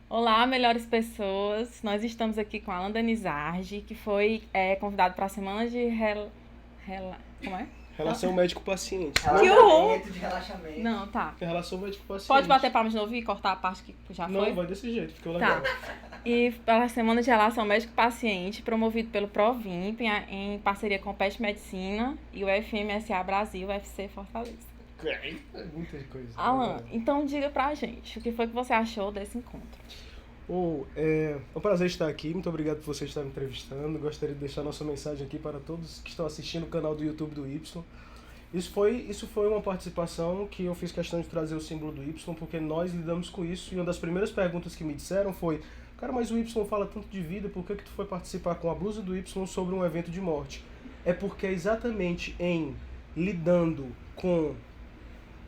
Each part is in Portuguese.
Olá, melhores pessoas. Nós estamos aqui com Alan Danizardi, que foi convidado para a semana de como é? Relação médico-paciente. Que horror! Relaxamento, de relaxamento. Não, tá. É relação médico-paciente. Pode bater palmas de novo e cortar a parte que já Não, foi? vai desse jeito, ficou Tá. legal. E para a semana de relação médico-paciente, promovido pelo Provimp, em parceria com o Pet Medicina e o FMSA Brasil, UFC Fortaleza. É muita coisa. Alan, então diga pra gente, o que foi que você achou desse encontro? É um prazer estar aqui, muito obrigado por você estar me entrevistando. Gostaria de deixar nossa mensagem aqui para todos que estão assistindo o canal do YouTube do Y. Isso foi uma participação que eu fiz questão de trazer o símbolo do Y, porque nós lidamos com isso, e uma das primeiras perguntas que me disseram foi: cara, mas o Y fala tanto de vida, por que tu foi participar com a blusa do Y sobre um evento de morte? É porque é exatamente em lidando com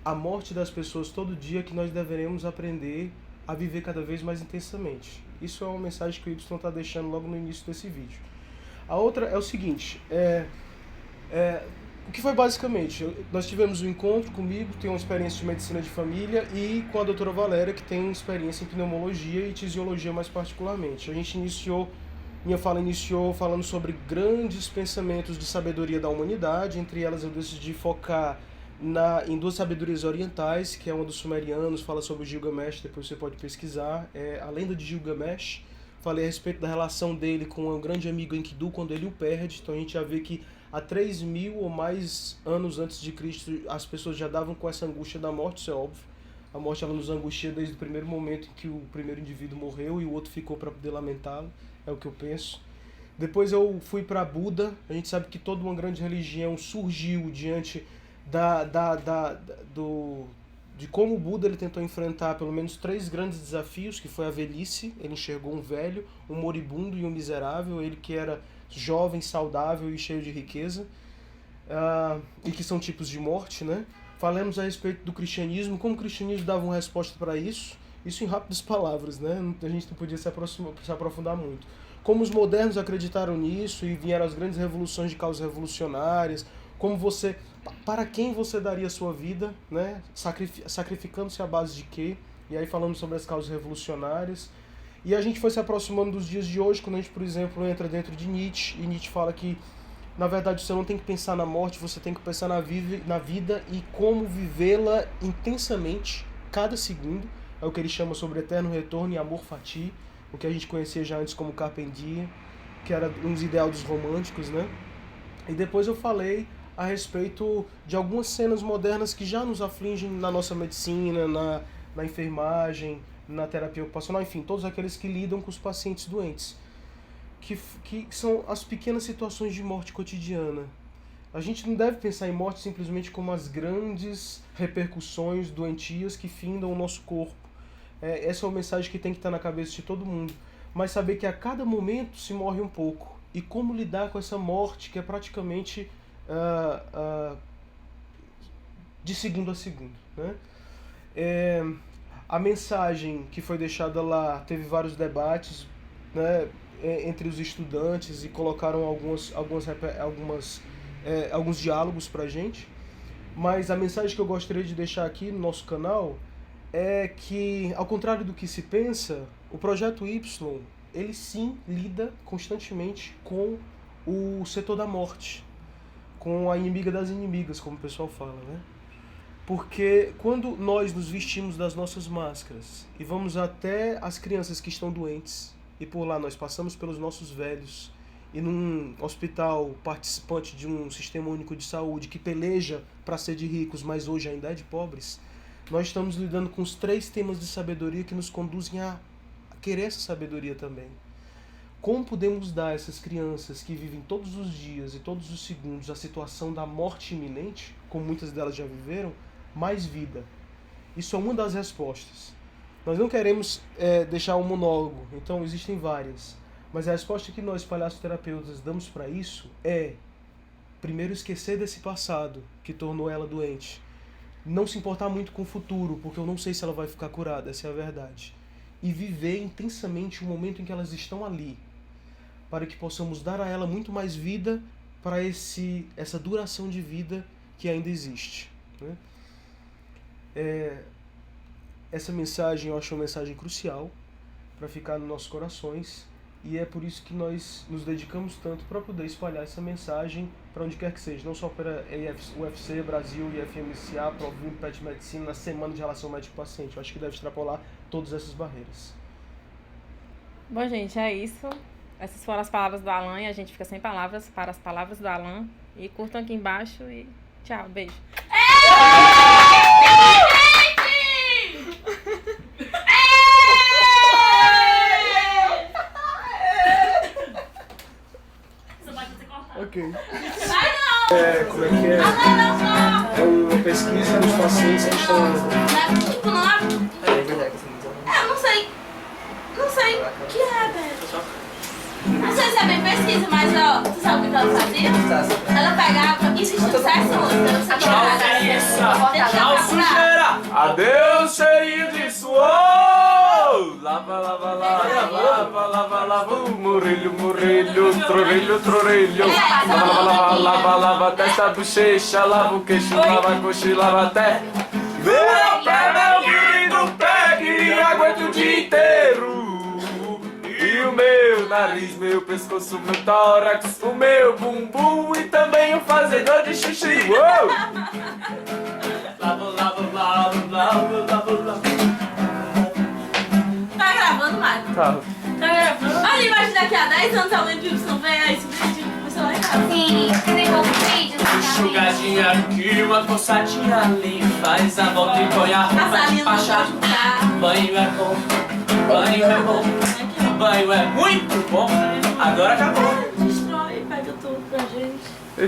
a morte das pessoas todo dia que nós deveremos aprender a viver cada vez mais intensamente. Isso é uma mensagem que o Y está deixando logo no início desse vídeo. A outra é o seguinte, o que foi basicamente, nós tivemos um encontro comigo, que tem uma experiência de medicina de família, e com a doutora Valéria, que tem experiência em pneumologia e tisiologia mais particularmente. A gente minha fala iniciou falando sobre grandes pensamentos de sabedoria da humanidade, entre elas eu decidi focar em duas sabedorias orientais, que é uma dos sumerianos, fala sobre o Gilgamesh, depois você pode pesquisar, é a lenda de Gilgamesh. Falei a respeito da relação dele com um grande amigo Enkidu quando ele o perde, então a gente já vê que há 3.000 ou mais anos antes de Cristo as pessoas já davam com essa angústia da morte, isso é óbvio. A morte ela nos angustia desde o primeiro momento em que o primeiro indivíduo morreu e o outro ficou para poder lamentá-lo, é o que eu penso. Depois eu fui para Buda, a gente sabe que toda uma grande religião surgiu diante da, da, da, do, de como o Buda ele tentou enfrentar pelo menos 3 grandes desafios, que foi a velhice, ele enxergou um velho, um moribundo e um miserável, ele que era jovem, saudável e cheio de riqueza, e que são tipos de morte, né? Falamos a respeito do cristianismo, como o cristianismo dava uma resposta para isso em rápidas palavras, né? A gente não podia se aprofundar muito. Como os modernos acreditaram nisso e vieram as grandes revoluções de causas revolucionárias, para quem você daria a sua vida, né? Sacrificando-se à base de quê? E aí falamos sobre as causas revolucionárias. E a gente foi se aproximando dos dias de hoje, quando a gente, por exemplo, entra dentro de Nietzsche, e Nietzsche fala que, na verdade, você não tem que pensar na morte, você tem que pensar na vida e como vivê-la intensamente, cada segundo. É o que ele chama sobre eterno retorno e amor fati, o que a gente conhecia já antes como Carpe Diem, que era uns ideais dos românticos, né? E depois eu falei a respeito de algumas cenas modernas que já nos afligem na nossa medicina, na enfermagem, na terapia ocupacional, enfim, todos aqueles que lidam com os pacientes doentes, que são as pequenas situações de morte cotidiana. A gente não deve pensar em morte simplesmente como as grandes repercussões doentias que findam o nosso corpo. Essa é uma mensagem que tem que estar na cabeça de todo mundo. Mas saber que a cada momento se morre um pouco. E como lidar com essa morte que é praticamente de segundo a segundo, né? A mensagem que foi deixada lá teve vários debates, né, entre os estudantes e colocaram alguns diálogos pra gente. Mas a mensagem que eu gostaria de deixar aqui no nosso canal é que, ao contrário do que se pensa, o Projeto Y, ele sim lida constantemente com o setor da morte, com a inimiga das inimigas, como o pessoal fala, né? Porque quando nós nos vestimos das nossas máscaras e vamos até as crianças que estão doentes, e por lá nós passamos pelos nossos velhos, e num hospital participante de um sistema único de saúde que peleja para ser de ricos, mas hoje ainda é de pobres, nós estamos lidando com os 3 temas de sabedoria que nos conduzem a querer essa sabedoria também. Como podemos dar a essas crianças que vivem todos os dias e todos os segundos a situação da morte iminente, como muitas delas já viveram, mais vida? Isso é uma das respostas. Nós não queremos deixar um monólogo, então existem várias. Mas a resposta que nós, palhaçoterapeutas, damos para isso é, primeiro, esquecer desse passado que tornou ela doente. Não se importar muito com o futuro, porque eu não sei se ela vai ficar curada, essa é a verdade. E viver intensamente o momento em que elas estão ali, para que possamos dar a ela muito mais vida para essa duração de vida que ainda existe, né? Essa mensagem eu acho uma mensagem crucial, para ficar nos nossos corações. E é por isso que nós nos dedicamos tanto para poder espalhar essa mensagem para onde quer que seja, não só para a UFC Brasil, IFMCA, Provimp, Pet Medicina, na semana de relação médico-paciente. Eu acho que deve extrapolar todas essas barreiras. Bom, gente, é isso. Essas foram as palavras do Alan e a gente fica sem palavras para as palavras do Alan. E curtam aqui embaixo e tchau, beijo. Ok. Como é que é? É uma pesquisa dos pacientes que estão... Eu não sei. Não sei o que é, velho. Não sei se é bem pesquisa, mas ó, tu sabe o que ela fazia? Ela pegava, existe um sucesso, Tchau, sujeira! Adeus, cheirinho de suor! Lava, lava, lava, lava, lava, lava, murrilho, murrilho, trorrilho, trorrilho. Lava, lava, lava, lava, testa, bochecha, lava o queixo, lava a coxa e lava até. Meu pé, meu querido pé, que aguenta o dia inteiro. E o meu nariz, meu pescoço, meu tórax, o meu bumbum e também o fazedor de xixi. Uou! Lava, lava, lava, lava, lava, lava. Tá gravando, Marco? Tá. Tá gravando? Olha, imagina daqui a 10 anos alguém de Wilson vem aí, isso vídeo, você vai legal. Sim, tem outro vídeo. Enxugadinha aqui, uma coçadinha ali. Faz a volta e põe a roupa de Passarinho não baixar. pode ficar. Banho é bom, banho é bom, banho é muito bom. Agora acabou.